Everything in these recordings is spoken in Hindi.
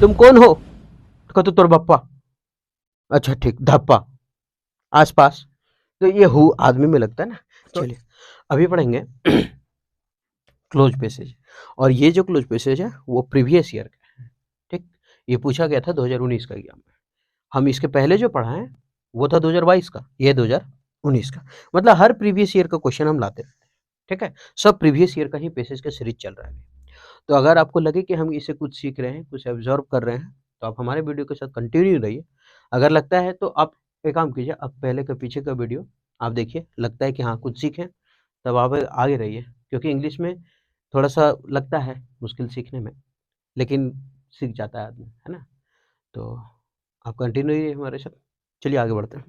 तुम कौन हो? तो कहते तोर बप्पा। अच्छा ठीक, धप्पा, आसपास। तो ये हु आदमी में लगता है ना। चलिए अभी पढ़ेंगे क्लोज पैसेज, और ये जो क्लोज पैसेज है वो प्रीवियस ईयर का है। ठीक, ये पूछा गया था 2019 का एग्जाम में। हम इसके पहले जो पढ़ा है वो था 2022 का, ये 2019 का। मतलब हर प्रीवियस ईयर का क्वेश्चन हम लाते रहते हैं। ठीक है, सब प्रीवियस ईयर का ही पैसेज का सीरीज चल रहा है। तो अगर आपको लगे कि हम इससे कुछ सीख रहे हैं, कुछ ऑब्जर्व कर रहे हैं, तो आप हमारे वीडियो के साथ कंटिन्यू रहिए। अगर लगता है तो आप एक काम कीजिए, आप पहले का पीछे का वीडियो आप देखिए, लगता है कि हाँ कुछ सीखें, तब आप आगे रहिए। क्योंकि इंग्लिश में थोड़ा सा लगता है मुश्किल सीखने में, लेकिन सीख जाता है आदमी, है ना। तो आप कंटिन्यू रहिए हमारे साथ। चलिए आगे बढ़ते हैं।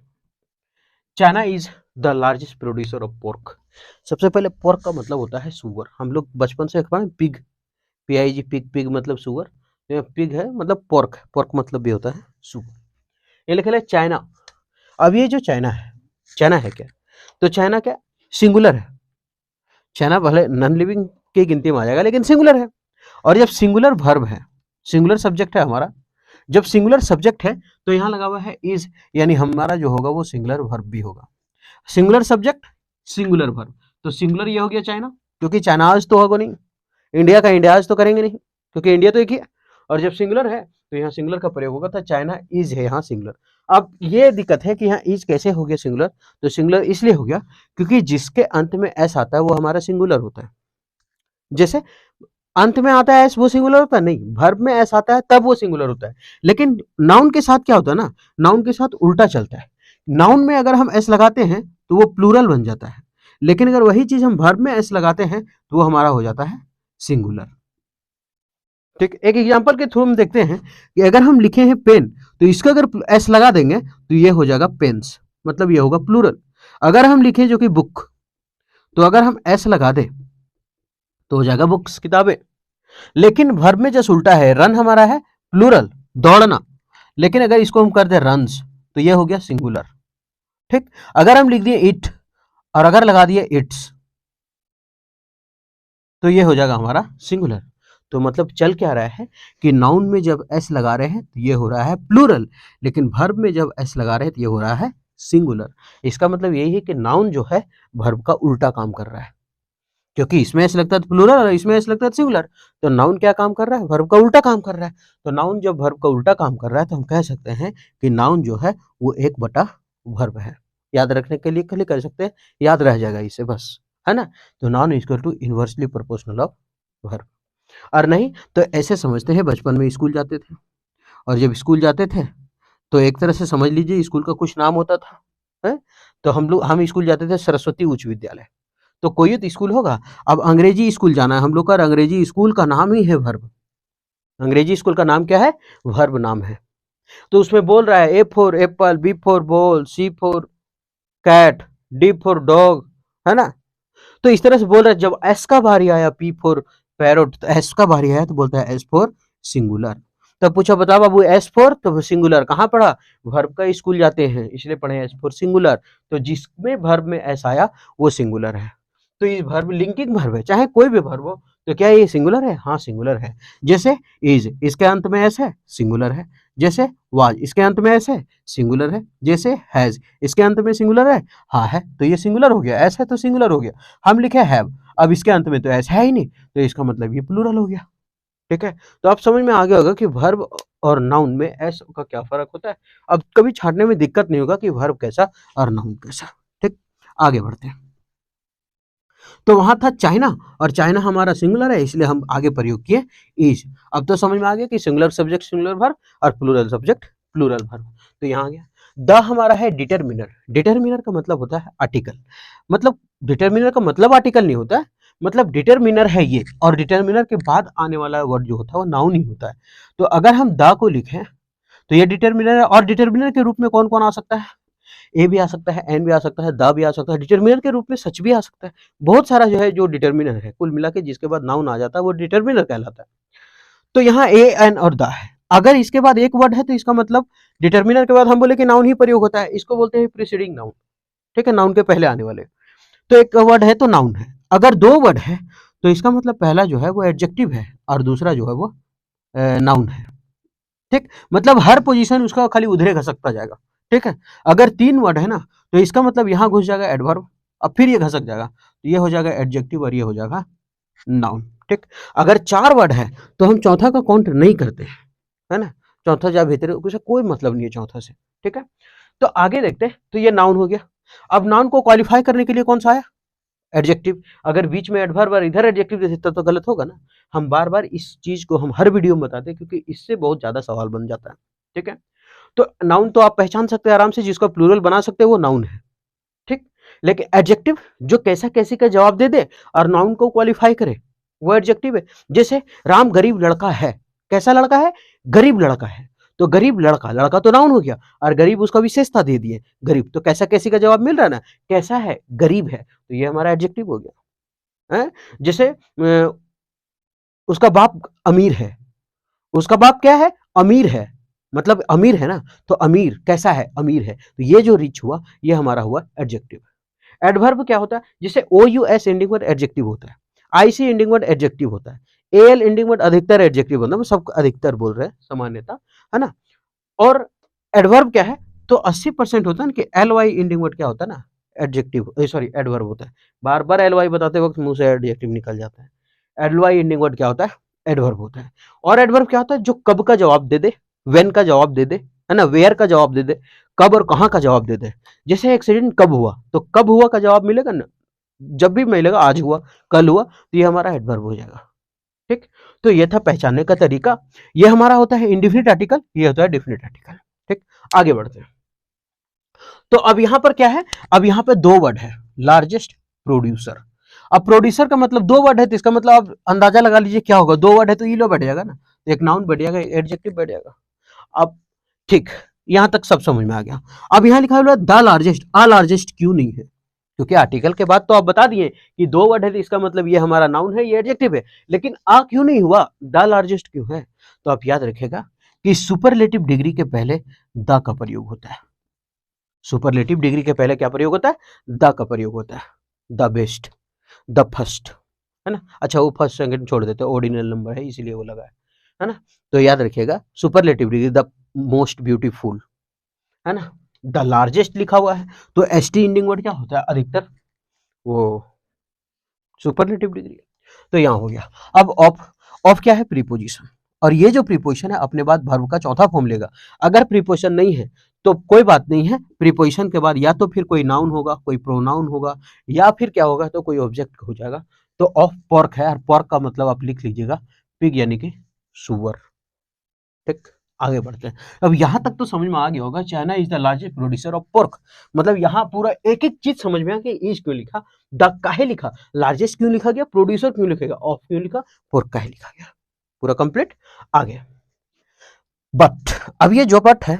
China is the largest producer of pork. सबसे पहले पोर्क का मतलब होता है सुअर। हम लोग बचपन से पढ़े पिग, PIG, पिग, पिग मतलब सुअर। तो पिग है मतलब पोर्क, पोर्क मतलब भी होता है सुअर। ये लिखा है चाइना। अब ये जो चाइना है, चाइना है क्या? तो चाइना क्या सिंगुलर है। चाइना भले नॉन लिविंग की गिनती में आ जाएगा, लेकिन सिंगुलर है। और जब सिंगुलर वर्ब है, सिंगुलर सब्जेक्ट है हमारा, जब सिंगुलर सब्जेक्ट है तो यहाँ लगा हुआ है इज, यानी हमारा जो होगा वो सिंगुलर वर्ब भी होगा। सिंगुलर सब्जेक्ट, सिंगुलर वर्ब, तो सिंगुलर ये हो गया चाइना, क्योंकि चाइना आज तो होगा नहीं, इंडिया का इंडिया आज तो करेंगे नहीं, क्योंकि इंडिया तो एक ही है। और जब सिंगुलर है तो यहाँ सिंगुलर का प्रयोग होगा, तो चाइना इज है यहाँ सिंगुलर। अब ये दिक्कत है कि यहाँ इज कैसे हो गया सिंगुलर? तो सिंगुलर इसलिए हो गया क्योंकि जिसके अंत में एस आता है वो हमारा सिंगुलर होता है। जैसे अंत में आता है एस, वो सिंगुलर होता है नहीं, वर्ब में एस आता है तब वो सिंगुलर होता है। लेकिन नाउन के साथ क्या होता है ना, नाउन के साथ उल्टा चलता है। नाउन में अगर हम एस लगाते हैं तो वो प्लूरल बन जाता है, लेकिन अगर वही चीज हम वर्ब में एस लगाते हैं तो वो हमारा हो जाता है सिंगुलर। ठीक, एक एग्जांपल के थ्रू हम देखते हैं कि अगर हम लिखे हैं पेन, तो इसका अगर एस लगा देंगे तो ये हो जाएगा पेन्स, मतलब ये होगा प्लूरल। अगर हम लिखें जो कि बुक, तो अगर हम एस लगा दें तो हो जाएगा बुक्स, किताबें। लेकिन वर्ब में जैसे उल्टा है, रन हमारा है प्लूरल, दौड़ना, लेकिन अगर इसको हम कर दे रन्स तो ये हो गया सिंगुलर। ठीक, अगर हम लिख दिए इट और अगर लगा दिए इट्स तो ये हो जाएगा हमारा सिंगुलर। तो मतलब चल क्या रहा है कि नाउन में जब एस लगा रहे हैं तो ये हो रहा है प्लूरल, लेकिन वर्ब में जब एस लगा रहे हैं तो ये हो रहा है सिंगुलर। इसका मतलब यही है कि नाउन जो है वर्ब का उल्टा काम कर रहा है, क्योंकि इसमें एस लगता है तो प्लूरल और इसमें एस लगता है सिंगुलर। तो नाउन क्या काम कर रहा है? वर्ब का उल्टा काम कर रहा है। तो नाउन जब वर्ब का उल्टा काम कर रहा है तो हम कह सकते हैं कि नाउन जो है वो एक बटा वर्ब है। याद रखने के लिए खाली कर सकते हैं, याद रह जाएगा इससे बस, है ना। तो noun equal to inversely proportional of verb. और नहीं तो ऐसे समझते हैं, बचपन में स्कूल जाते थे, और जब स्कूल जाते थे तो एक तरह से समझ लीजिए स्कूल का कुछ नाम होता था, है? तो हम स्कूल जाते थे सरस्वती उच्च विद्यालय, तो कोई तो स्कूल होगा। अब अंग्रेजी स्कूल जाना है हम लोग का, अंग्रेजी स्कूल का नाम ही है वर्ब। अंग्रेजी स्कूल का नाम क्या है? वर्ब नाम है। तो उसमें बोल रहा है A for apple, B for ball, C for cat, D for dog, है ना। तो इस तरह से बोल रहा है। जब एस का बारी आया, पी फॉर पैरोट, तो एस का बारी आया तो बोलता है एस फॉर सिंगुलर। तब पूछा बता बाबू एस फॉर, तो सिंगुलर कहाँ पढ़ा? वर्ब का स्कूल जाते हैं इसलिए पढ़े एस फॉर सिंगुलर। तो जिसमें वर्ब में एस आया वो सिंगुलर है। तो ये वर्ब लिंकिंग वर्ब है, चाहे कोई भी वर्ब हो। तो क्या ये सिंगुलर है? हाँ सिंगुलर है। जैसे इज, इसके अंत में एस है, सिंगुलर है। जैसे वाज, इसके अंत में एस है, सिंगुलर है। जैसे हैज, इसके अंत में सिंगुलर है, हाँ है, तो ये सिंगुलर हो गया। एस है तो सिंगुलर हो गया। हम लिखे हैव, अब इसके अंत में तो एस है ही नहीं, तो इसका मतलब ये प्लूरल हो गया। ठीक है, तो आप समझ में आ गया होगा कि वर्ब और नाउन में एस का क्या फर्क होता है। अब कभी छांटने में दिक्कत नहीं होगा कि वर्ब कैसा और नाउन कैसा। ठीक, आगे बढ़ते हैं। तो वहां था चाइना, और चाइना हमारा सिंगुलर है इसलिए हम आगे प्रयोग किए इज। अब तो समझ में आ गया कि सिंगुलर सब्जेक्ट सिंगुलर वर्ब और प्लूरल सब्जेक्ट प्लूरल वर्ब। तो यहाँ आ गया। द हमारा है डिटरमिनर। डिटरमिनर का मतलब होता है आर्टिकल। मतलब डिटरमिनर का मतलब आर्टिकल नहीं होता है, मतलब डिटरमिनर है ये, और डिटरमिनर के बाद आने वाला वर्ड जो होता है वो नाउन ही होता है। तो अगर हम द को लिखें तो ये डिटरमिनर है, और डिटरमिनर के रूप में कौन कौन आ सकता है? ए भी आ सकता है, एन भी आ सकता है, द भी आ सकता है, डिटरमिनर के रूप में सच भी आ सकता है। बहुत सारा जो है जो डिटरमिनर है, कुल मिला के जिसके बाद नाउन आ जाता है वो डिटरमिनर कहलाता है। तो यहाँ ए, एन और द है। अगर इसके बाद एक वर्ड है तो इसका मतलब डिटरमिनर के बाद हम बोले कि नाउन ही प्रयोग होता है, इसको बोलते हैं प्रीसीडिंग नाउन। ठीक है, नाउन के पहले आने वाले। तो एक वर्ड है तो नाउन है। अगर दो वर्ड है तो इसका मतलब पहला जो है वो एडजेक्टिव है और दूसरा जो है वो नाउन है। ठीक, मतलब हर पोजीशन उसका खाली उधरे घसकता जाएगा। ठीक है, अगर 3 वर्ड है ना तो इसका मतलब यहाँ घुस जाएगा एडवर्ब, अब फिर ये घसक जाएगा तो ये हो जाएगा एडजेक्टिव और ये हो जाएगा नाउन। ठीक, अगर 4 वर्ड है तो हम चौथा का काउंट नहीं करते हैं, है ना, चौथा जा भीतर उसे कोई मतलब नहीं है चौथा से। ठीक है, तो आगे देखते हैं, तो ये नाउन हो गया। अब नाउन को क्वालिफाई करने के लिए कौन सा आया, एडजेक्टिव। अगर बीच में एडवर्ब और इधर एडजेक्टिव दे देता तो गलत होगा ना। हम बार बार इस चीज को हम हर वीडियो में बताते हैं क्योंकि इससे बहुत ज्यादा सवाल बन जाता है। ठीक है, तो नाउन तो आप पहचान सकते हैं आराम से, जिसका प्लूरल बना सकते हैं वो नाउन है। ठीक, लेकिन एडजेक्टिव जो कैसा कैसी का जवाब दे दे और नाउन को क्वालिफाई करे वो एडजेक्टिव है। जैसे राम गरीब लड़का है, कैसा लड़का है, गरीब लड़का है, तो गरीब लड़का, लड़का तो नाउन हो गया और गरीब उसका विशेषता दे दिए, गरीब तो कैसा कैसी का जवाब मिल रहा है ना, कैसा है, गरीब है, तो ये हमारा एडजेक्टिव हो गया है। जैसे उसका बाप अमीर है, उसका बाप क्या है, अमीर है, मतलब अमीर है ना, तो अमीर कैसा है, अमीर है, तो ये जो रिच हुआ ये हमारा हुआ एडजेक्टिव। एडवर्ब क्या होता है, जिसे O U S ending word adjective होता है, I C ending word adjective होता है, ए एल एंडिंग वर्ड अधिकतर एडजेक्टिव होता है, सब अधिकतर बोल रहे हैं सामान्यता, है ना। और एडवर्ब क्या है, तो 80% होता है ना कि एल वाई एंडिंग वर्ड क्या होता है ना, एडजेक्टिव, सॉरी एडवर्ब होता है। बार बार एल वाई बताते वक्त मुंह से एडजेक्टिव निकल जाता है। एल वाई एंडिंग वर्ड क्या होता है, एडवर्ब होता है। और एडवर्ब क्या होता है, जो कब का जवाब दे दे, व्हेन का जवाब दे दे, है ना, वेयर का जवाब दे दे, कब और कहाँ का जवाब दे दे। जैसे एक्सीडेंट कब हुआ, तो कब हुआ का जवाब मिलेगा ना, जब भी मिलेगा, आज हुआ, कल हुआ, तो ये हमारा एडवर्ब हो जाएगा। ठीक, तो ये था पहचानने का तरीका। ये हमारा होता है इंडिफिनिट आर्टिकल, ये होता है डेफिनिट आर्टिकल। ठीक, आगे बढ़ते हैं। तो अब यहां पर क्या है, अब यहां पे 2 वर्ड है, लार्जेस्ट, प्रोड्यूसर। अब प्रोड्यूसर का मतलब 2 वर्ड है तो इसका मतलब आप अंदाजा लगा लीजिए क्या होगा, 2 वर्ड है तो ईलो बैठ जाएगा ना, तो एक नाउन बैठ जाएगा, एडजेक्टिव बैठ जाएगा। अब ठीक, यहां तक सब समझ में आ गया। अब यहां लिखा हुआ है द लार्जेस्ट, आ लार्जेस्ट क्यों नहीं है, क्योंकि आर्टिकल के बाद तो आप बता दिए कि 2 वर्ड है तो इसका मतलब ये हमारा नाउन है, ये एडजेक्टिव है, लेकिन आ क्यों नहीं हुआ, द लार्जेस्ट क्यों है। तो आप याद रखिएगा कि सुपरलेटिव डिग्री के पहले द का प्रयोग होता है। सुपरलेटिव डिग्री के पहले क्या प्रयोग होता है, द का प्रयोग होता है, द बेस्ट, द फर्स्ट, है ना। अच्छा वो फर्स्ट सेकंड छोड़ देते हैं, ऑर्डिनल नंबर है इसीलिए वो लगा है ना। तो याद रखिएगा superlative degree, the most beautiful, है ना, द लार्जेस्ट लिखा हुआ है, तो एस टी इंडिंग वर्ड क्या होता है, अधिकतर, वो सुपरलेटिव डिग्री। तो यहाँ हो गया। अब ऑफ, ऑफ क्या है, प्रीपोजिशन, और ये जो प्रीपोजिशन है अपने बाद वर्ब का चौथा फॉर्म लेगा। अगर प्रीपोजिशन नहीं है तो कोई बात नहीं है, प्रीपोजिशन के बाद या तो फिर कोई नाउन होगा, कोई प्रोनाउन होगा, या फिर क्या होगा, तो कोई ऑब्जेक्ट हो जाएगा। तो ऑफ पॉर्क है, और पॉर्क का मतलब आप लिख लीजिएगा पिग, यानी कि सुअर। ठीक, आगे बढ़ते हैं। अब यहां तक तो समझ में आ गया होगा, China is the largest producer of pork, मतलब यहाँ पूरा एक एक चीज समझ में आ गया, ईज क्यों लिखा, द काहे लिखा, लार्जेस्ट क्यों लिखा गया, प्रोड्यूसर क्यों लिखेगा, ऑफ क्यों लिखा, पोर्क काहे लिखा गया, पूरा कंप्लीट। आगे बट, अब ये जो बट है,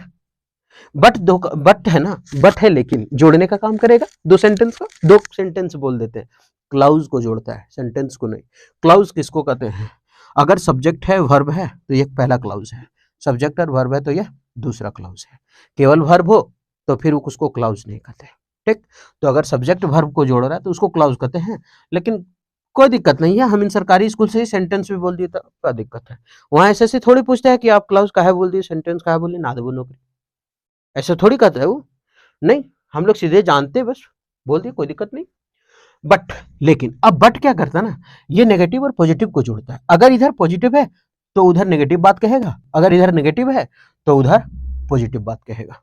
बट दो बट है ना, बट है लेकिन जोड़ने का काम करेगा, दो सेंटेंस का, दो सेंटेंस बोल देते हैं, क्लाउज को जोड़ता है, सेंटेंस को नहीं। क्लाउज किसको कहते हैं, अगर सब्जेक्ट है वर्ब है तो ये पहला क्लाउज है, सब्जेक्ट और वर्ब है तो यह दूसरा क्लाउज है। केवल वर्ब हो तो फिर उसको क्लाउज नहीं कहते। ठीक, तो अगर सब्जेक्ट वर्ब को जोड़ रहा है तो उसको क्लाउज कहते हैं, लेकिन कोई दिक्कत नहीं है, हम इन सरकारी स्कूल से ही सेंटेंस भी बोल दिए तो क्या दिक्कत है। वहां ऐसे थोड़ी पूछते हैं कि आप क्लाउज काहे बोल दिए, सेंटेंस काहे बोलिए, ना दो नौकरी, ऐसा थोड़ी कहता है वो, नहीं, हम लोग सीधे जानते बस बोल दिए, कोई दिक्कत नहीं। बट, लेकिन अब बट क्या करता है ना, ये नेगेटिव और पॉजिटिव को जोड़ता है, अगर इधर पॉजिटिव है तो उधर नेगेटिव बात कहेगा, अगर इधर नेगेटिव है तो उधर पॉजिटिव बात कहेगा,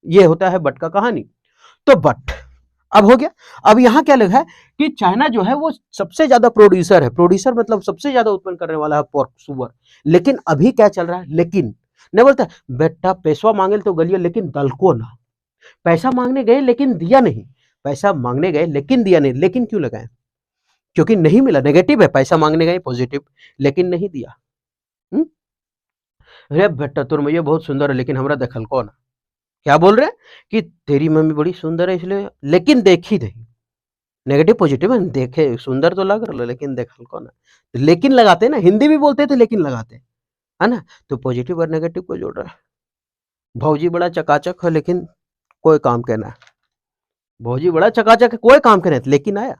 ये होता है बट का कहानी। तो बट अब हो गया। अब यहां क्या लिखा है कि चाइना जो है वो सबसे ज्यादा प्रोड्यूसर है, प्रोड्यूसर मतलब सबसे ज्यादा उत्पन्न करने वाला है पोर्क, सुअर। लेकिन अभी क्या चल रहा है, लेकिन नहीं बोलता बेटा पैसा मांगे तो गलिए लेकिन दल को ना, पैसा मांगने गए लेकिन दिया नहीं, पैसा मांगने गए लेकिन दिया नहीं, लेकिन क्यों लगाए, क्योंकि नहीं मिला, नेगेटिव है, पैसा मांगने गए पॉजिटिव, लेकिन नहीं दिया। अरे बेटा तुर मुझे बहुत सुंदर है लेकिन हमरा देखल को ना, क्या बोल रहे हैं कि तेरी मम्मी बड़ी सुंदर है इसलिए, लेकिन देखी नहीं, नेगेटिव पॉजिटिव है, देखे सुंदर तो लग रहा है लेकिन देखल को ना, लेकिन लगाते ना, हिंदी भी बोलते थे लेकिन लगाते, है ना। तो पॉजिटिव और नेगेटिव को जोड़ रहा है। भौजी बड़ा चकाचक है लेकिन कोई काम कहना है, भौजी बड़ा चकाचक है कोई काम का नहीं, लेकिन आया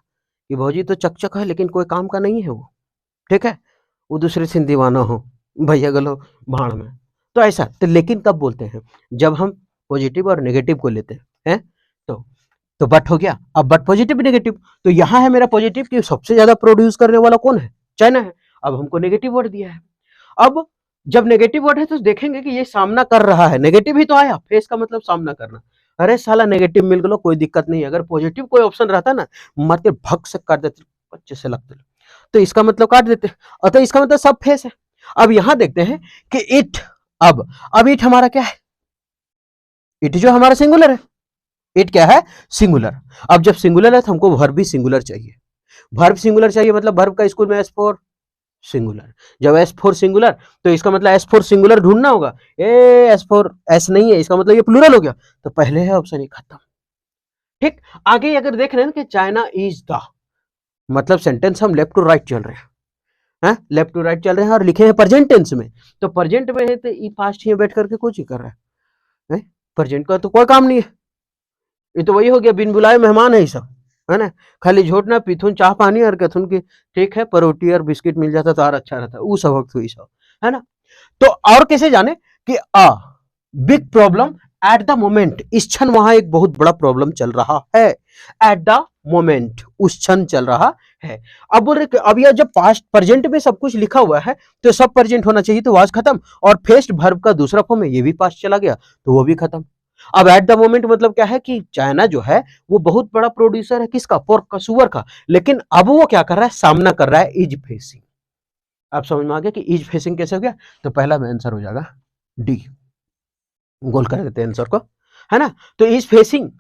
कि भौजी तो चकचक है लेकिन कोई काम का नहीं है वो। ठीक है, वो दूसरे से दीवाना हो, भैया गलो भाड़ में, तो ऐसा तो, लेकिन कब बोलते हैं, जब हम पॉजिटिव और नेगेटिव को लेते हैं, तो बट हो गया। अब बट पॉजिटिव नेगेटिव, तो यहाँ है मेरा पॉजिटिव कि सबसे ज्यादा प्रोड्यूस करने वाला कौन है, चाइना है। अब हमको नेगेटिव वर्ड दिया है। अब जब नेगेटिव वर्ड है तो देखेंगे कि ये सामना कर रहा है, नेगेटिव ही तो आया, फेस का मतलब सामना करना। अरे साला नेगेटिव मिल गया, कोई दिक्कत नहीं है, अगर पॉजिटिव कोई ऑप्शन रहता ना, मार के भग से काट देते, अच्छे से लगते, तो इसका मतलब काट देते, अतः इसका मतलब सब फेस है। अब यहां देखते हैं कि इट, अब इट हमारा क्या है, इट जो हमारा सिंगुलर है, इट क्या है, सिंगुलर। अब जब सिंगुलर है तो हमको वर्ब भी सिंगुलर चाहिए, वर्ब सिंगुलर चाहिए, मतलब वर्ब का स्कूल में एस फोर सिंगुलर, जब एस फोर सिंगुलर तो इसका मतलब एस फोर सिंगुलर ढूंढना होगा। ए एस फोर एस नहीं है, इसका मतलब ये प्लूरल हो गया, तो पहले है ऑप्शन ही खत्म। ठीक, आगे अगर देख रहे हैं कि चाइना इज द, मतलब सेंटेंस हम लेफ्ट टू राइट चल रहे हैं, लेफ्ट टू राइट चल रहे हैं और लिखे हैं प्रेजेंट टेंस में, तो प्रेजेंट में है तो ई पास्ट ही बैठ करके कुछ ही कर रहा है, प्रेजेंट का तो कोई काम नहीं है, ये तो वही हो गया, बिन बुलाए मेहमान है ये सब, है ना, खाली झोटना पीथुन चाह पानी और कथुन की, ठीक है परोटी और बिस्किट मिल जाता तो और अच्छा रहता, वो सब वक्त हुई सब, है ना। तो और कैसे जाने कि big problem at the moment, इस क्षण वहां एक बहुत बड़ा प्रॉब्लम चल रहा है, एट द मोमेंट उस क्षण चल रहा है। अब बोल रहे अब यह जब पास्ट प्रेजेंट में सब कुछ लिखा हुआ है तो सब प्रेजेंट होना चाहिए, तो वाज खत्म, और फेस्ट वर्ब का दूसरा फॉर्म है ये भी पास्ट चला गया तो वो भी खत्म। अब एट द मोमेंट मतलब क्या है कि चाइना जो है वो बहुत बड़ा प्रोड्यूसर है, किसका, पोर्क का, सुअर का, लेकिन अब वो क्या कर रहा है, सामना कर रहा है इज फेसिंग। आप समझ में आ गया कि इज फेसिंग कैसे हो गया, तो पहला में आंसर हो जाएगा डी, गोल कर देते हैं आंसर को, है ना। तो इज फेसिंग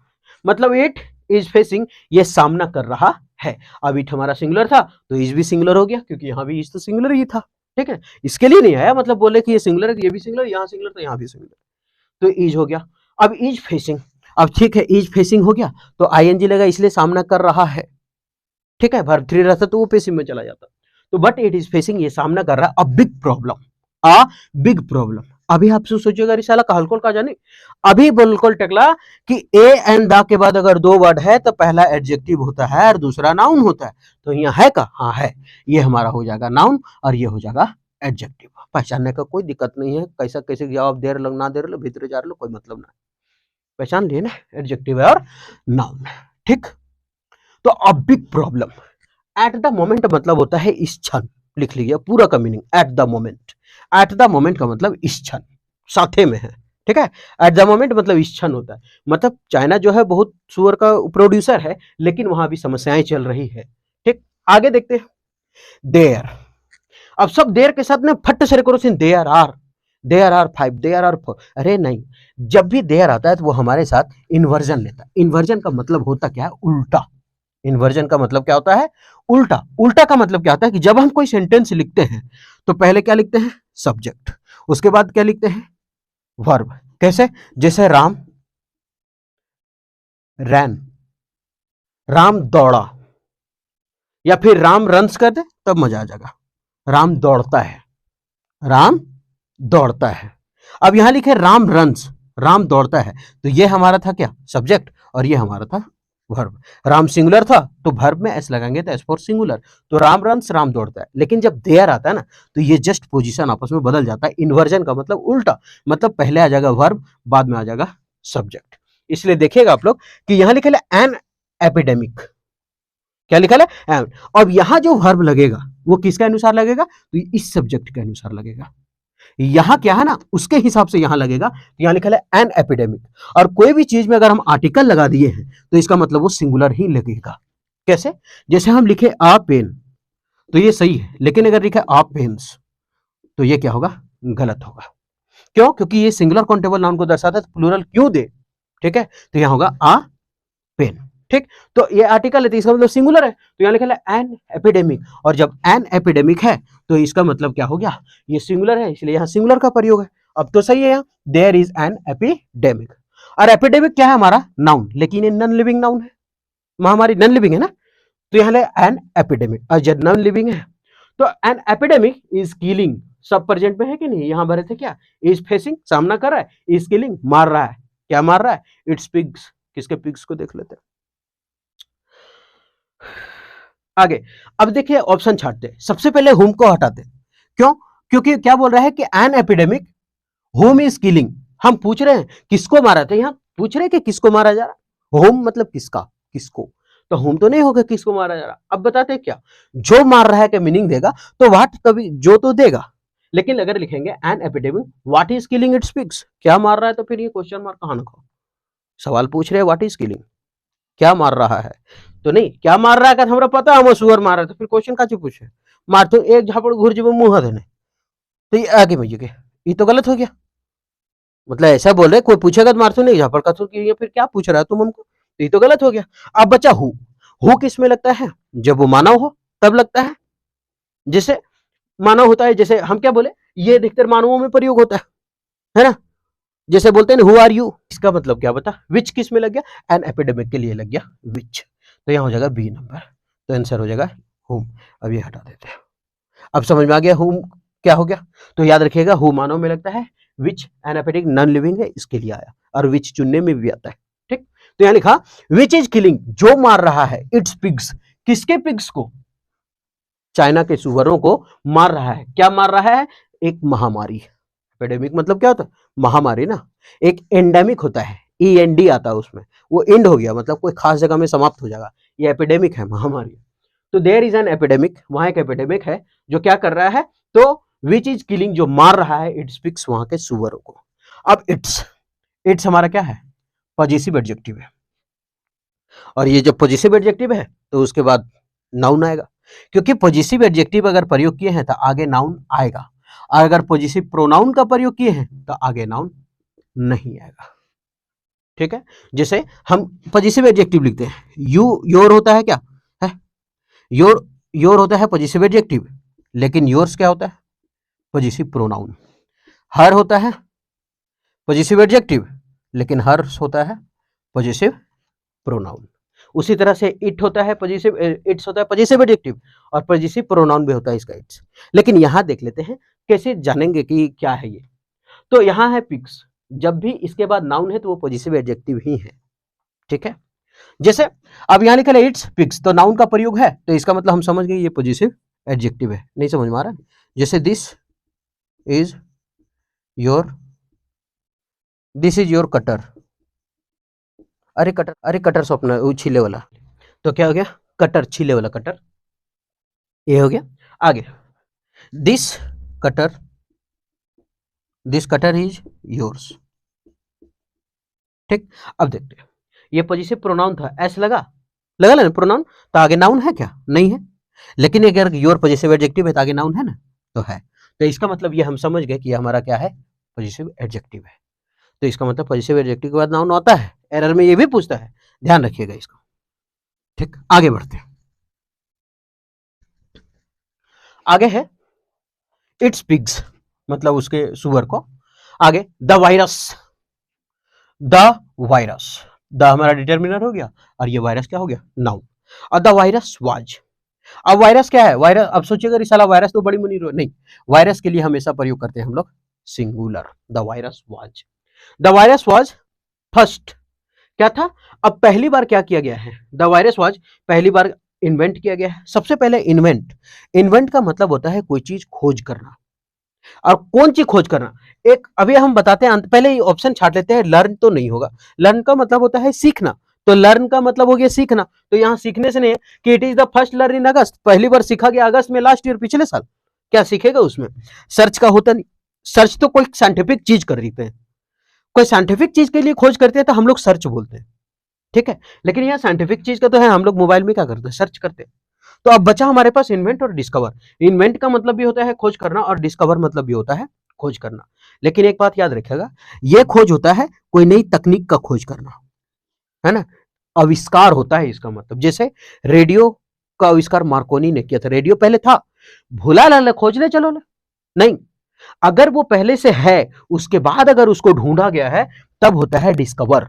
मतलब इट इज फेसिंग, ये सामना कर रहा है। अब इट हमारा सिंगुलर था तो इज भी सिंगुलर हो गया, क्योंकि यहां भी इज तो सिंगुलर ही था, ठीक है, इसके लिए नहीं आया, मतलब बोले कि ये सिंगुलर है तो ये भी सिंगुलर, यहां सिंगुलर तो यहां भी सिंगुलर, तो इज हो गया। अब इज फेसिंग, अब ठीक है इज फेसिंग हो गया तो आईएनजी लगा, इसलिए सामना कर रहा है, ठीक है, वर्ब थ्री रहता तो वो पेसिव में चला जाता, तो बट इट इज फेसिंग, ये सामना कर रहा है a big problem, a big problem. अभी आपसे सोचिएगा रिसाला का हल्कोल का जाने, अभी बिल्कुल टकला कि ए एंड द के बाद अगर दो वर्ड है तो पहला एडजेक्टिव होता है और दूसरा नाउन होता है, तो यहाँ है का, हाँ है, ये हमारा हो जाएगा नाउन और ये हो जाएगा एडजेक्टिव। पहचानने का कोई दिक्कत नहीं है, कैसा कैसे जवाब दे रहे ना दे रहे भीतर जा रहे कोई मतलब ना, पहचान लिए ना, एडजेक्टिव है और नाउन, ठीक। तो a big problem at the moment मतलब होता है इस क्षण, लिख लीजिए पूरा का meaning, at the moment, at the moment का मतलब इस क्षण, साथे में है, ठीक है, एट द मोमेंट मतलब इस क्षण होता है, मतलब चाइना जो है बहुत सुअर का प्रोड्यूसर है, लेकिन वहां भी समस्याएं चल रही है, ठीक। आगे देखते हैं देयर, अब सब देर के साथ ना फट से करो, there are five, there are four, अरे नहीं, जब भी देयर आता है तो वो हमारे साथ इन्वर्जन लेता है, इन्वर्जन का मतलब होता क्या है, उल्टा, इन्वर्जन का मतलब क्या होता है, उल्टा, उल्टा का मतलब क्या होता है कि जब हम कोई सेंटेंस लिखते हैं तो पहले क्या लिखते हैं, सब्जेक्ट, उसके बाद क्या लिखते हैं, वर्ब, कैसे, जैसे राम रैन, राम दौड़ा, या फिर राम रन्स कर दे तब मजा आ जाएगा, राम दौड़ता है, राम दौड़ता है। अब यहां लिखे राम रन्स, राम दौड़ता है, तो ये हमारा था क्या, सब्जेक्ट, और ये हमारा था वर्ब। राम सिंगुलर था तो वर्ब में एस लगाएंगे तो एस फॉर सिंगुलर, तो राम रन्स, राम दौड़ता है, लेकिन जब देयर आता है ना तो ये जस्ट पोजीशन आपस में बदल जाता है, इन्वर्जन का मतलब उल्टा, मतलब पहले आ जाएगा वर्ब बाद में आ जाएगा सब्जेक्ट। इसलिए देखिएगा आप लोग कि यहां लिखा है एन एपिडेमिक, क्या लिखा है एन, अब यहां जो वर्ब लगेगा वो किसके अनुसार लगेगा, तो इस सब्जेक्ट के अनुसार लगेगा, यहां क्या है ना उसके हिसाब से यहां लगेगा, तो यहां लिखा है एन एपिडेमिक, और कोई भी चीज में अगर हम आर्टिकल लगा दिए हैं तो इसका मतलब वो सिंगुलर ही लगेगा, कैसे, जैसे हम लिखे आ पेन तो ये सही है, लेकिन अगर लिखे आ पेन्स तो ये क्या होगा, गलत होगा, क्यों, क्योंकि ये सिंगुलर काउंटेबल नाउन को दर्शाता है, प्लूरल क्यों दे, ठीक है, तो यहां होगा आ पेन, ठीक। तो ये आर्टिकल है तो इसका मतलब सिंगुलर है, तो यहां लिखा है एन एपिडेमिक, और जब एन एपिडेमिक है तो इसका मतलब क्या हो गया, ये सिंगुलर है, इसलिए यहां सिंगुलर का प्रयोग है। अब तो सही है, यहां देयर इज एन एपिडेमिक, और एपिडेमिक क्या है हमारा नाउन, लेकिन ये नॉन लिविंग नाउन है, महामारी नॉन लिविंग है ना, तो यहां एन एपिडेमिक, और जब नॉन लिविंग है तो एन एपिडेमिक इज किलिंग, सब प्रेजेंट में है कि नहीं, यहां भरे थे क्या, इज फेसिंग सामना कर रहा है, इज किलिंग मार रहा है, क्या मार रहा है, इट्स पिग्स, किसके पिग्स को देख लेते हैं आगे। अब देखिए ऑप्शन छाटते, सबसे पहले हुम को हटाते, क्यों, क्योंकि क्या बोल रहा है कि an epidemic home is killing, हम पूछ रहे हैं किसको मारा, तो यहाँ पूछ रहे हैं कि किसको मारा जा रहा। होम मतलब किसका, किसको, तो होम तो नहीं होगा, किसको मारा जा रहा। अब बताते हैं क्या, जो मार रहा है का मीनिंग देगा, तो व्हाट कभी जो तो देगा, लेकिन अगर लिखेंगे an epidemic what is killing it's pigs, क्या मार रहा है, तो फिर ये क्वेश्चन मार्क कहां रखो। सवाल पूछ रहे हैं व्हाट इज किलिंग, क्या मार रहा है, तो नहीं क्या मार रहा है का हमरा पता हम सुअर मार रहा है, तो फिर क्वेश्चन का पूछे, मार तो एक झापड़ घुर जब मुंह देने, तो ये आगे में ये तो गलत हो गया। मतलब ऐसा बोल रहे कोई पूछेगा तो मारसू नहीं झापड़ का, तो ये फिर क्या पूछ रहा है तुम हमको, तो ये तो गलत हो गया। अब बचा हु किस में लगता है, जब वो मानव हो तब लगता है, जैसे मानव होता है, जैसे हम क्या बोले, ये अधिकतर मानवों में प्रयोग होता है ना, जैसे बोलते हैं हु आर यू, इसका मतलब क्या बता, विच किस में लग गया, एन एपिडेमिक के लिए लग गया विच, तो यहां हो जाएगा बी नंबर, तो आंसर हो जाएगा हुम। अब ये हटा देते हैं। अब समझ में आ गया हुम क्या हो गया, तो याद रखिएगा हु मानव में लगता है, विच एनापेटिक नॉन लिविंग है इसके लिए आया, और विच चुनने में भी आता है, ठीक। तो यहां लिखा विच इज किलिंग, जो मार रहा है इट्स पिग्स, किसके पिग्स को, चाइना के सुअरों को मार रहा है, क्या मार रहा है, एक महामारी। एपिडेमिक मतलब क्या होता है, महामारी ना, एक एंडेमिक होता है, END आता है उसमें, वो एंड हो गया मतलब कोई खास जगह में समाप्त हो जाएगा, ये एपिडेमिक है, महामारी। तो देयर इज एन एपिडेमिक, वहां एक एपिडेमिक है जो क्या कर रहा है, तो विच इज किलिंग, जो मार रहा है इट्स पिग्स, वहां के सुअरों को। अब इट्स हमारा क्या है, पॉजिटिव एडजेक्टिव है, और ये जब पॉजिटिव एडजेक्टिव है तो उसके बाद नाउन आएगा, क्योंकि पॉजिटिव एडजेक्टिव अगर प्रयोग किए हैं तो आगे नाउन आएगा, और अगर पॉजिटिव प्रोनाउन का प्रयोग किए हैं तो आगे नाउन नहीं आएगा, ठीक है। जैसे हम पॉजिटिव एडजेक्टिव लिखते हैं, योर होता है क्या है, योर होता है पॉजिटिव एडजेक्टिव, लेकिन योर्स क्या होता है, पॉजिटिव प्रोनाउन। हर होता है पॉजिटिव एडजेक्टिव, लेकिन हर्स होता है पॉजिटिव प्रोनाउन। उसी तरह से इट होता है पॉजिटिव, इट्स होता है पॉजिटिव एडजेक्टिव, और पॉजिटिव प्रोनाउन भी होता है इसका इट्स। लेकिन यहां देख लेते हैं कैसे जानेंगे कि क्या है ये। तो यहां है पिग्स, जब भी इसके बाद नाउन है तो वो पॉजिटिव एडजेक्टिव ही है, ठीक है। जैसे अब यहां लिखा है इट्स पिग्स, तो नाउन का प्रयोग है, तो इसका मतलब हम समझ गए ये पॉजिटिव एडजेक्टिव है, नहीं समझ में आ रहा है। जैसे दिस इज योर कटर, अरे कटर स्वप्न वो छीले वाला, तो क्या हो गया, कटर छीले वाला कटर, ये हो गया। आगे this cutter, this cutter is yours, ठीक। अब देखते हैं, ये पॉजिटिव प्रोनाउन था, एस लगा ना प्रोनाउन, तो आगे नाउन है क्या, नहीं है, लेकिन अगर योर पॉजिटिव एडजेक्टिव है तो आगे नाउन है ना, तो है। तो इसका मतलब ये हम समझ गए कि हमारा क्या है, पॉजिटिव एडजेक्टिव है। तो इसका मतलब पॉजिटिव एडजेक्टिव के बाद नाउन आता है, एरर में ये भी पूछता है, ध्यान रखिएगा इसको, ठीक। आगे बढ़ते हैं, आगे है इट्स पिग्स, मतलब उसके सुअर को। आगे the virus, the virus, the हमारा डिटर्मिनर हो गया, और ये वायरस क्या हो गया, नाउन। और द वायरस वाज, अब वायरस क्या है, वायरस, अब सोचिएगा रिसाला वायरस तो बड़ी मुनी नहीं, वायरस के लिए हमेशा प्रयोग करते हैं हम लोग singular, the virus was, the virus was first, क्या था, अब पहली बार क्या किया गया है, द वायरस वाज पहली बार इन्वेंट किया गया है, सबसे पहले इन्वेंट का मतलब होता है कोई चीज खोज करना, और कौन सी खोज करना, एक अभी हम बताते हैं, पहले ऑप्शन छाट लेते हैं, लर्न तो नहीं होगा, लर्न का मतलब होता है सीखना, तो लर्न का मतलब हो गया सीखना, तो यहां सीखने से नहीं है कि it is the first learn in August, पहली बार सीखा गया अगस्त में, लास्ट ईयर पिछले साल, क्या सीखेगा उसमें, सर्च का होता नहीं, सर्च तो कोई साइंटिफिक चीज कर रही है, कोई साइंटिफिक चीज के लिए खोज करते हैं तो हम लोग सर्च बोलते हैं, ठीक है। लेकिन यहाँ साइंटिफिक चीज का तो है, हम लोग मोबाइल में क्या करते हैं, सर्च करते हैं। तो अब बचा हमारे पास इन्वेंट और डिस्कवर, इन्वेंट का मतलब भी होता है खोज करना, और डिस्कवर मतलब भी होता है खोज करना। लेकिन एक बात याद रखिएगा, ये खोज होता है कोई नई तकनीक का खोज करना, है ना, आविष्कार होता है इसका मतलब। जैसे रेडियो का आविष्कार मार्कोनी ने किया था, रेडियो पहले था, भूला ला खोजने चलो ना, नहीं, अगर वो पहले से है उसके बाद अगर उसको ढूंढा गया है तब होता है डिस्कवर।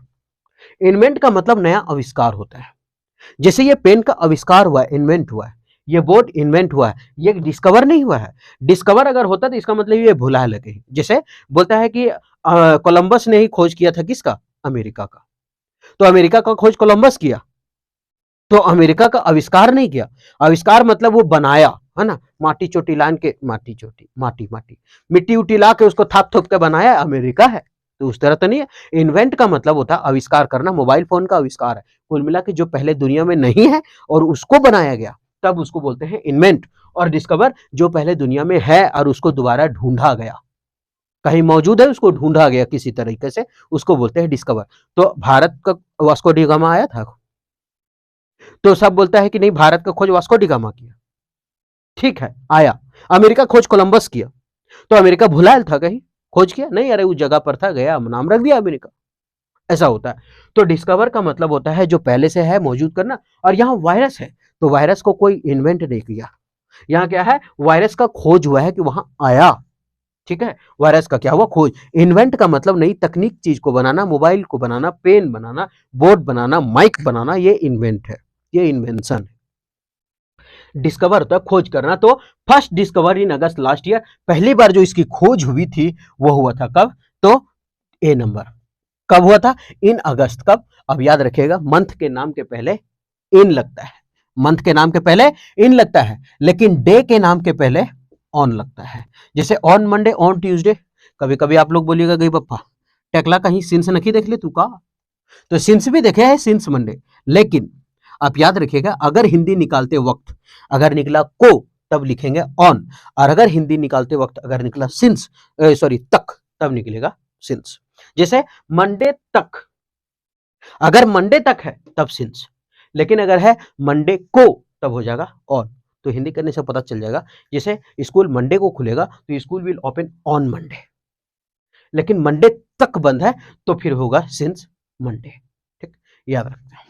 इन्वेंट का मतलब नया आविष्कार होता है, जैसे ये पेन का आविष्कार हुआ है, इन्वेंट हुआ है, ये बोर्ड इन्वेंट हुआ है, ये डिस्कवर नहीं हुआ है। डिस्कवर अगर होता तो इसका मतलब ये भुला लगे, जैसे बोलता है कि कोलंबस ने ही खोज किया था किसका, अमेरिका का, तो अमेरिका का खोज कोलंबस किया, तो अमेरिका का आविष्कार नहीं किया, आविष्कार मतलब वो बनाया, है ना, माटी चोटी लान के, माटी मिट्टी उट्टी ला के उसको थाप थोप के बनाया अमेरिका है। तो उस तरह तो नहीं है। इन्वेंट का मतलब होता है आविष्कार करना, मोबाइल फोन का आविष्कार है। कुल मिला के जो पहले दुनिया में नहीं है और उसको बनाया गया, तब उसको बोलते हैं इन्वेंट। और डिस्कवर जो पहले दुनिया में है और उसको दोबारा ढूंढा गया, कहीं मौजूद है उसको ढूंढा गया किसी तरीके से, उसको बोलते हैं डिस्कवर। तो भारत का वास्को डी गामा आया था, तो सब बोलता है कि नहीं भारत का खोज वास्को डी गामा किया, ठीक है आया। अमेरिका खोज कोलंबस किया, तो अमेरिका भुलायल था कहीं, खोज किया नहीं, अरे उस जगह पर था, गया नाम रख दिया अमेरिका, ऐसा होता है। तो डिस्कवर का मतलब होता है जो पहले से है मौजूद करना। और यहाँ वायरस है, तो वायरस को कोई इन्वेंट नहीं किया, यहाँ क्या है, वायरस का खोज हुआ है कि वहां आया, ठीक है। वायरस का क्या हुआ, खोज। इन्वेंट का मतलब नई तकनीक चीज को बनाना, मोबाइल को बनाना, पेन बनाना, बोर्ड बनाना, माइक बनाना, ये इन्वेंट है, ये इन्वेंशन है। डिस्कवर होता है खोज करना। तो फर्स्ट डिस्कवर इन अगस्त लास्ट ईयर, पहली बार जो इसकी खोज हुई थी वो हुआ था कब, तो ए नंबर, कब हुआ था, इन अगस्त। कब, अब याद रखिएगा मंथ के नाम के पहले इन लगता है, मंथ के नाम के पहले इन लगता है, लेकिन डे के नाम के पहले ऑन लगता है। जैसे ऑन मंडे, ऑन ट्यूसडे। कभी कभी आप लोग बोलिएगा गई पप्पा टेकला कहीं सिंस नहीं देख ले तू का, तो सिंस भी देखे है सिंस मंडे, लेकिन आप याद रखिएगा अगर हिंदी निकालते वक्त अगर निकला को तब लिखेंगे ऑन, और अगर हिंदी निकालते वक्त अगर निकला सिंस सॉरी तक तब निकलेगा सिंस। जैसे मंडे तक, अगर मंडे तक है तब सिंस, लेकिन अगर है मंडे को तब हो जाएगा ऑन। तो हिंदी करने से पता चल जाएगा, जैसे स्कूल मंडे को खुलेगा तो school will open on Monday, लेकिन मंडे तक बंद है तो फिर होगा सिंस मंडे, ठीक, याद रखते हैं।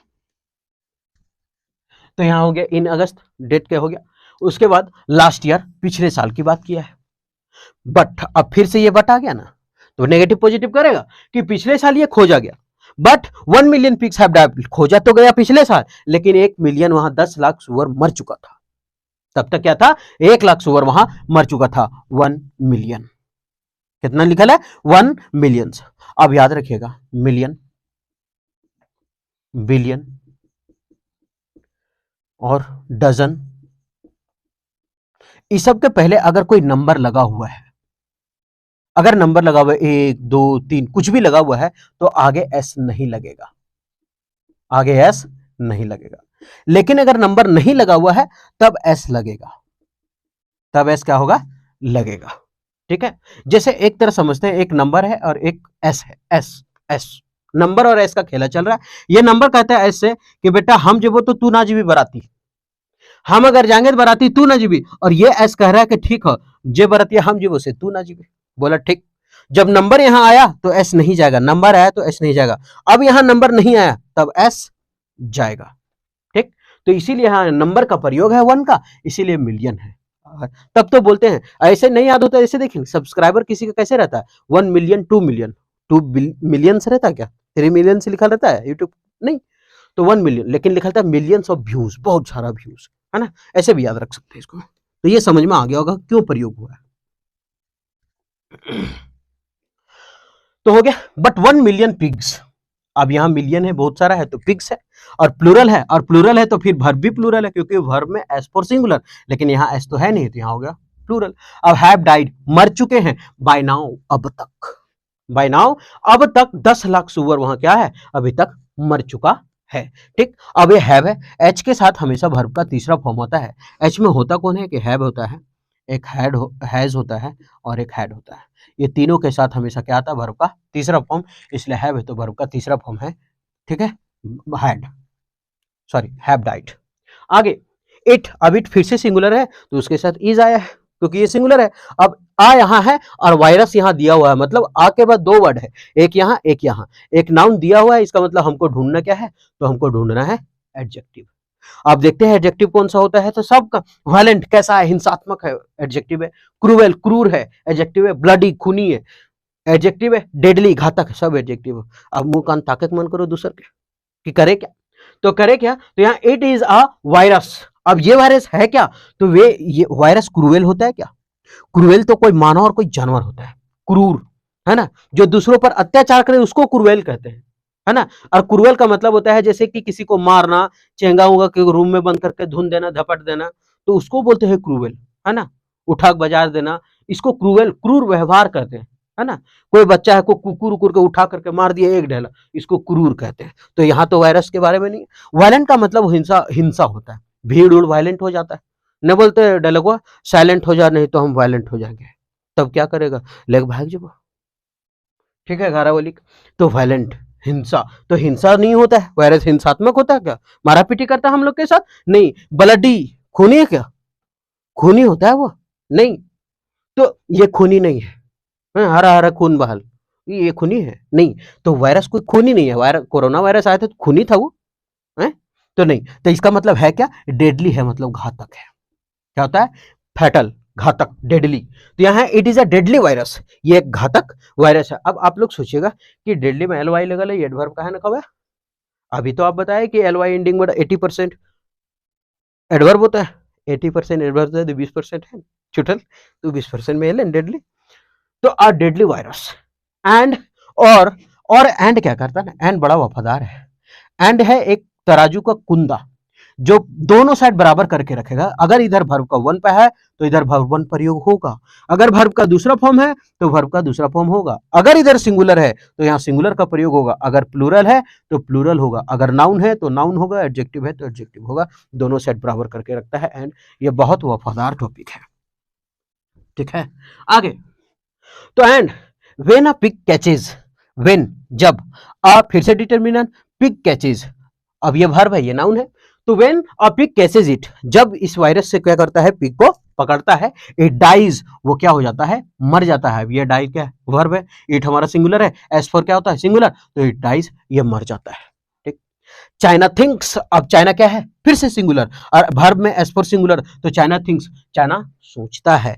तो यहां हो गया इन अगस्त, डेट क्या हो गया। उसके बाद लास्ट ईयर, पिछले साल की बात किया है, बट अब फिर से ये बट आ गया ना, तो नेगेटिव पॉजिटिव करेगा कि पिछले साल ये खोजा गया, but 1 million pigs have died, खोजा तो गया पिछले साल, लेकिन 1 मिलियन वहां 10 लाख सुअर मर चुका था। तब तक क्या था, 1 लाख सुअर वहां मर चुका था। 1 मिलियन, कितना लिखा है, 1 मिलियन। अब याद रखिएगा मिलियन, बिलियन और डजन, इस सब के पहले अगर कोई नंबर लगा हुआ है, अगर नंबर लगा हुआ है 1 2 3 कुछ भी लगा हुआ है, तो आगे एस नहीं लगेगा, आगे एस नहीं लगेगा। लेकिन अगर नंबर नहीं लगा हुआ है तब एस लगेगा, तब एस क्या होगा, लगेगा, ठीक है। जैसे एक तरह समझते हैं, एक नंबर है और एक एस है, एस एस, नंबर और एस का खेला चल रहा है। ये नंबर कहता है एस से कि बेटा हम जब तो तू ना जीवी बराती, हम अगर जाएंगे तो बराती तू ना जीवी, और ये एस कह रहा है कि ठीक है जे बराती हम जीवो से तू ना जीवी, बोला ठीक। जब नंबर यहां आया तो एस नहीं जाएगा, नंबर आया तो एस नहीं जाएगा। अब यहां नंबर नहीं आया तब एस जाएगा, ठीक। तो इसीलिए यहां नंबर का प्रयोग है 1 का, इसीलिए मिलियन है। तब तो बोलते हैं, ऐसे नहीं याद होता, ऐसे देखेंगे सब्सक्राइबर किसी का कैसे रहता है, 1 मिलियन 2 मिलियन, 2 मिलियन से रहता है क्या, 3 मिलियन से लिखा रहता है यूट्यूब, नहीं, तो 1 मिलियन, लेकिन लिखा रहता है मिलियंस ऑफ व्यूज, बहुत सारा व्यूज, है ना, ऐसे भी याद रख सकते हैं इसको। तो ये समझ में आ गया होगा क्यों प्रयोग हुआ है। तो हो गया, बट 1 मिलियन पिग्स, अब यहां मिलियन है बहुत सारा है तो पिग्स है, और प्लूरल है, और प्लूरल है तो फिर वर्ब भी प्लूरल है, क्योंकि वर्ब में एस फॉर सिंगुलर, लेकिन यहां एस तो है नहीं, तो यहां हो गया प्लूरल। अब हैव डाइड, मर चुके हैं, बाय नाउ, अब तक, बाय नाउ, अब तक 10 लाख सुअर वहां क्या है, अभी तक मर चुका है, ठीक। अब ये हैव है, एच के साथ हमेशा वर्ब का तीसरा फॉर्म होता है। एच में होता कौन है कि हैव होता है, एक हैज होता है और एक हैड होता है, ये तीनों के साथ हमेशा क्या आता है, वर्ब का तीसरा फॉर्म, इसलिए हैव है तो वर्ब का तीसरा फॉर्म है, ठीक है, हैड, सॉरी हैव डाइड। आगे इट, अब इट फिर से सिंगुलर है तो उसके साथ इज आया है, क्योंकि ये सिंगुलर है। अब आ यहां है और वायरस यहां दिया हुआ है, मतलब आ के बाद 2 वर्ड है, एक यहां एक यहां, एक नाउन दिया हुआ है, इसका मतलब हमको ढूंढना क्या है, तो हमको ढूंढना है एडजेक्टिव। आप देखते हैं एडजेक्टिव कौन सा होता है, तो सबका वायलेंट कैसा है, हिंसात्मक है, एडजेक्टिव है, क्रूएल क्रूर है, एडजेक्टिव है, ब्लडी खूनी है, एडजेक्टिव है, डेडली घातक, सब एडजेक्टिव है। अब मुंह कान ताकत मन करो दूसर के कि करे क्या, तो करे क्या, तो यहाँ इट इज अ वायरस। अब ये वायरस है क्या, तो वे ये वायरस क्रूएल होता है क्या, क्रूएल तो कोई मानव और कोई जानवर होता है, क्रूर, है ना, जो दूसरों पर अत्याचार करे उसको क्रूएल कहते हैं, है ना। और क्रूएल का मतलब होता है जैसे कि किसी को मारना, चेंगा उंगा के रूम में बंद करके धुन देना, धपट देना, तो उसको बोलते हैं क्रूएल, है ना, उठा के बाजार देना, इसको क्रूएल, क्रूर व्यवहार कहते हैं, है ना। कोई बच्चा है को कुकुर उकुर के उठा करके मार दिया एक ढेला, इसको क्रूर कहते हैं। तो यहाँ तो वायरस के बारे में नहीं है। वायलेंट का मतलब हिंसा, हिंसा होता है, भीड़ उड़ वायलेंट हो जाता है। न बोलते डायलॉग साइलेंट हो जा नहीं तो हम वायलेंट हो जाएंगे, तब क्या करेगा, लेग भाग जब, ठीक है, घारावली। तो वायलेंट, हिंसा, तो हिंसा नहीं होता है, वायरस हिंसात्मक होता है क्या, मारा पीटी करता है हम लोग के साथ, नहीं। ब्लडी, खूनी है क्या, खूनी होता है वो, नहीं। तो ये खूनी नहीं है, हरा हरा खून बहाल, ये खूनी है नहीं। तो वायरस कोई खूनी नहीं है, वायरस, कोरोना वायरस आया था तो खूनी था वो, है तो नहीं। तो इसका मतलब है क्या, डेडली है, मतलब घातक है। क्या होता है, फैटल, घातक, डेडली। तो यहाँ it is a deadly virus, ये एक घातक वायरस है। अब आप लोग सोचिएगा कि डेडली में एल वाई लगल है, एडवर्ब का है ना, कब है, अभी तो आप बताए कि एल वाई एंडिंग में 80% एडवर्ब होता है, 80% एडवर्ब होता है, तो 20% है छुटल, तो 20% में एल डेडली। तो अ डेडली वायरस एंड, और एंड क्या करता है ना, एंड बड़ा वफादार है। एंड है एक तराजू का कुंदा जो दोनों साइड बराबर करके रखेगा। अगर इधर वर्ब का वन पे है तो इधर वर्ब वन प्रयोग होगा, अगर वर्ब का दूसरा फॉर्म है तो वर्ब का दूसरा फॉर्म होगा, अगर इधर सिंगुलर है तो यहाँ सिंगुलर का प्रयोग होगा, अगर प्लूरल है तो प्लूरल होगा, अगर नाउन है तो नाउन होगा, एडजेक्टिव है तो एडजेक्टिव होगा, दोनों साइड बराबर करके रखता है। एंड ये बहुत वफादार टॉपिक है, ठीक है। आगे, तो and when a pig catches, when जब, अ फिर से डिटर्मिनेंट, पिग कैचेज, अब ये वर्ब है, ये नाउन है। तो when a pig catches it, जब इस वायरस से क्या करता है, पिग को पकड़ता है, इट डाइज, वो क्या हो जाता है, मर जाता है। ये डाई क्या है, वर्ब है, इट हमारा सिंगुलर है, एस फॉर क्या होता है, सिंगुलर, तो इट डाइज, ये मर जाता है, ठीक। चाइना थिंक्स, अब चाइना क्या है, फिर से सिंगुलर, और वर्ब में एस फॉर सिंगुलर, तो चाइना थिंक्स, चाइना सोचता है,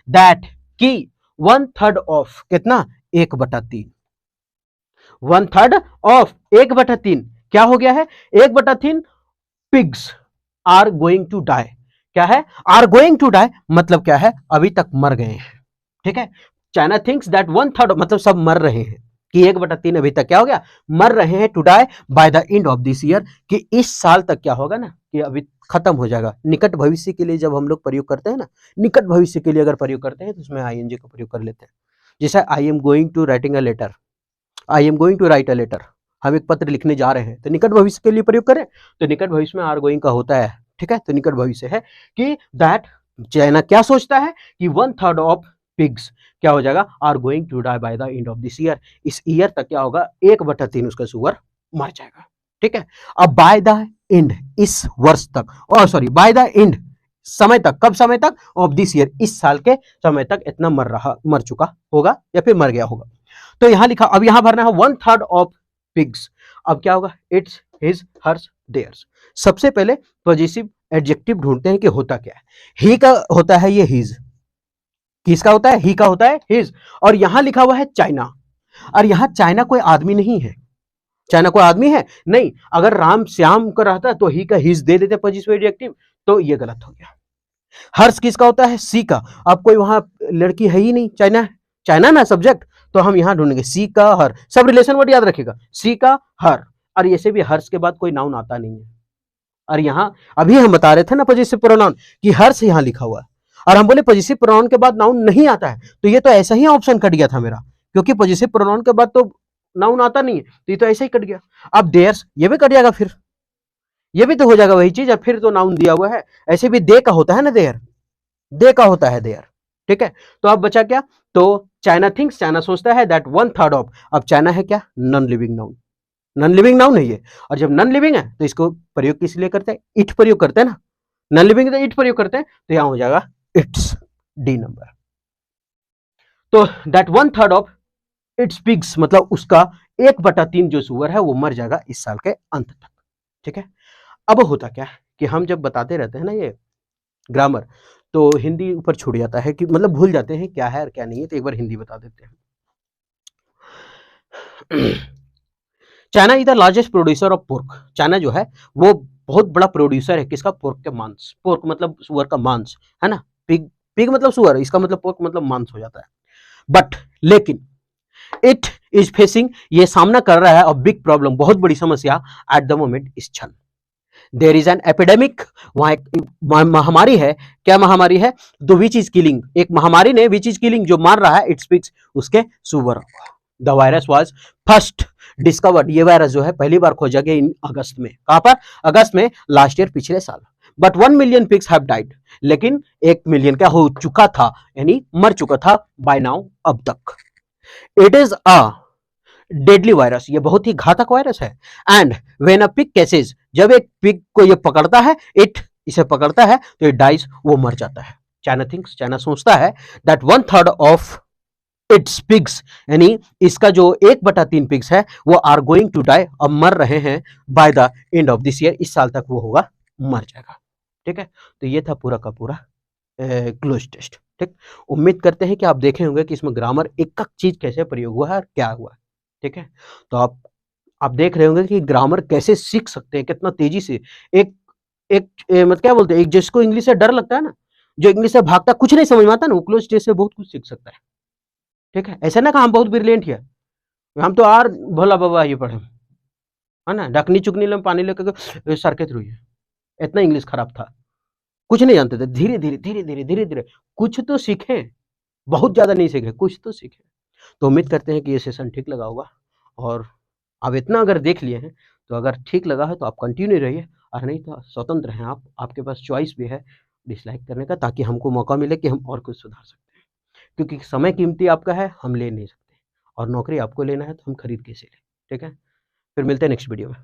दैट की 1/3 ऑफ, कितना, 1/3, 1/3 ऑफ 1/3, क्या हो गया है, 1/3 pigs are going to die, क्या है, आर गोइंग टू डाई, मतलब क्या है, अभी तक मर गए हैं, ठीक है। चाइना थिंक्स दैट 1/3, मतलब सब मर रहे हैं, कि 1/3 अभी तक क्या हो गया, मर रहे हैं, to die by the end of this year, कि इस साल तक क्या होगा ना, कि अभी खत्म हो जाएगा। निकट भविष्य के लिए जब हम लोग प्रयोग करते हैं ना, निकट भविष्य के लिए अगर प्रयोग करते हैं तो उसमें आईएनजी का प्रयोग कर लेते हैं। जैसे I am going to writing a letter, I am going to write a letter, हम एक पत्र लिखने जा रहे हैं, तो निकट भविष्य के लिए प्रयोग करें, तो निकट भविष्य में आर गोइंग का होता है, ठीक है। तो निकट भविष्य है कि दैट, चाइना क्या सोचता है कि 1/3 ऑफ पिग्स क्या हो जाएगा, are going to die by the end of this year, इस ईयर तक क्या होगा, 1/3 उसका सुअर मर जाएगा, ठीक है। अब बाय द एंड, इस वर्ष तक, और सॉरी बाय द एंड, समय तक, कब समय तक, ऑफ दिस ईयर, इस साल के समय तक इतना मर चुका होगा या फिर मर गया होगा। तो यहां लिखा, अब यहां भरना है 1/3 ऑफ पिग्स, अब क्या होगा, इट्स, हिज, हर्स, देयर्स। सबसे पहले पॉजिटिव एडजेक्टिव ढूंढते हैं कि होता क्या है। ही का होता है ये हिज, किसका होता है, ही का होता है हिज, और यहां लिखा हुआ है चाइना, और यहां चाइना कोई आदमी नहीं है, चाइना कोई आदमी है नहीं। अगर राम श्याम का रहता तो ही का हिज दे देते पॉजिटिव एडजेक्टिव, तो ये गलत हो गया। हर्ष किसका होता है, सी का, अब कोई वहां लड़की है ही नहीं, चाइना है, चाइना ना सब्जेक्ट, तो हम यहां ढूंढेंगे सी का हर, सब रिलेशन वर्ड याद रखेगा, सी का हर, और ऐसे भी हर्ष के बाद कोई नाउन आता नहीं है। और यहां अभी हम बता रहे थे ना पॉजिटिव प्रोनाउन, कि हर्ष यहां लिखा हुआ है, और हम बोले पॉजिटिव प्रोनाउन के बाद नाउन नहीं आता है, तो ये तो ऐसा ही ऑप्शन कट गया था मेरा, क्योंकि पॉजिटिव प्रोनाउन के बाद तो नाउन आता नहीं है, तो ये तो ऐसा ही कट गया। अब देयर्स, ये भी कट जाएगा, फिर ये भी तो हो जाएगा वही चीज, अब फिर तो नाउन दिया हुआ है, ऐसे भी दे का होता है ना, देयर, दे का होता है देयर, ठीक है। तो अब बचा क्या, तो चाइना थिंक्स, चाइना सोचता है, दैट 1/3 ऑफ, अब चाइना है क्या, non living noun, non living noun है ये, और जब नॉन लिविंग है तो इसको प्रयोग किस लिए करते हैं, इट प्रयोग करते हैं ना, नॉन लिविंग तो इट प्रयोग करते हैं, तो यहां हो जाएगा इट्स, डी नंबर। तो दैट 1/3 ऑफ इट्स पिग्स, मतलब उसका 1/3 जो सुअर है वो मर जाएगा इस साल के अंत तक, ठीक है। अब होता क्या है कि हम जब बताते रहते हैं ना ये ग्रामर, तो हिंदी ऊपर छूट जाता है, कि मतलब भूल जाते हैं क्या है और क्या नहीं है, तो एक बार हिंदी बता देते हैं। China is the largest producer of pork, China जो है वो बहुत बड़ा प्रोड्यूसर है किसका, पोर्क के मांस, पोर्क मतलब सुअर का मांस, है ना, पिग, पिग मतलब सुअर, इसका मतलब पोर्क मतलब मांस हो जाता है। बट लेकिन इट इज फेसिंग, ये सामना कर रहा है, अ बिग प्रॉब्लम, बहुत बड़ी समस्या, एट द मोमेंट इस क्षण, देयर इज एन एपिडेमिक, वहां एक महामारी है। क्या महामारी है? तो विच इज किलिंग, एक महामारी ने विच इज किलिंग, जो मार रहा है, इट स्पीक्स उसके सुअर। The virus was first discovered, ये वायरस जो है पहली बार खोजा गया इन अगस्त में। कहां पर? अगस्त में, लास्ट ईयर, पिछले साल। But 1 million pigs have died, लेकिन 1 मिलियन क्या हो चुका था, यानी मर चुका था बाय नाउ, अब तक। It is a deadly virus, ये बहुत ही घातक वायरस है। And when a pig catches, जब एक पिग को ये पकड़ता है, इसे पकड़ता है तो इट डाइज, वो मर जाता है। चाइना थिंक्स, चाइना सोचता है दैट 1/3 ऑफ इट्स पिग्स, यानी इसका जो 1/3 पिग्स है वो आर गोइंग टू डाई, अब मर रहे हैं, bye the end of this year, इस साल तक वो होगा, मर जाएगा। ठीक है, तो ये था पूरा का पूरा क्लोज टेस्ट। ठीक, उम्मीद करते हैं कि आप देखे होंगे कि इसमें ग्रामर एक एक चीज कैसे प्रयोग हुआ है और क्या हुआ है। ठीक है, तो आप देख रहे होंगे कि ग्रामर कैसे सीख सकते हैं, कितना तेजी से। एक एक मतलब क्या बोलते हैं, एक जिसको इंग्लिश से डर लगता है ना, जो इंग्लिश से भागता, कुछ नहीं समझ में आता ना, वो क्लोज टेस्ट से बहुत कुछ सीख सकता है। ठीक है, ऐसा ना कि हम बहुत ब्रिलियंट है, हम तो और भोला बाबा ये पढ़े, है ना, ढकनी चुकनी में पानी लेकर सर के थ्रू है, इतना इंग्लिश खराब था, कुछ नहीं जानते थे। धीरे धीरे धीरे धीरे धीरे धीरे कुछ तो सीखे, बहुत ज्यादा नहीं सीखे, कुछ तो सीखे। तो उम्मीद करते हैं कि ये सेशन ठीक लगा होगा, और आप इतना अगर देख लिए हैं तो अगर ठीक लगा है तो आप कंटिन्यू रहिए, और नहीं तो स्वतंत्र हैं आप, आपके पास चॉइस भी है डिसलाइक करने का, ताकि हमको मौका मिले कि हम और कुछ सुधार सकते हैं। क्योंकि समय कीमती आपका है, हम ले नहीं सकते, और नौकरी आपको लेना है तो हम खरीद कैसे लें। ठीक है, फिर मिलते हैं नेक्स्ट वीडियो में।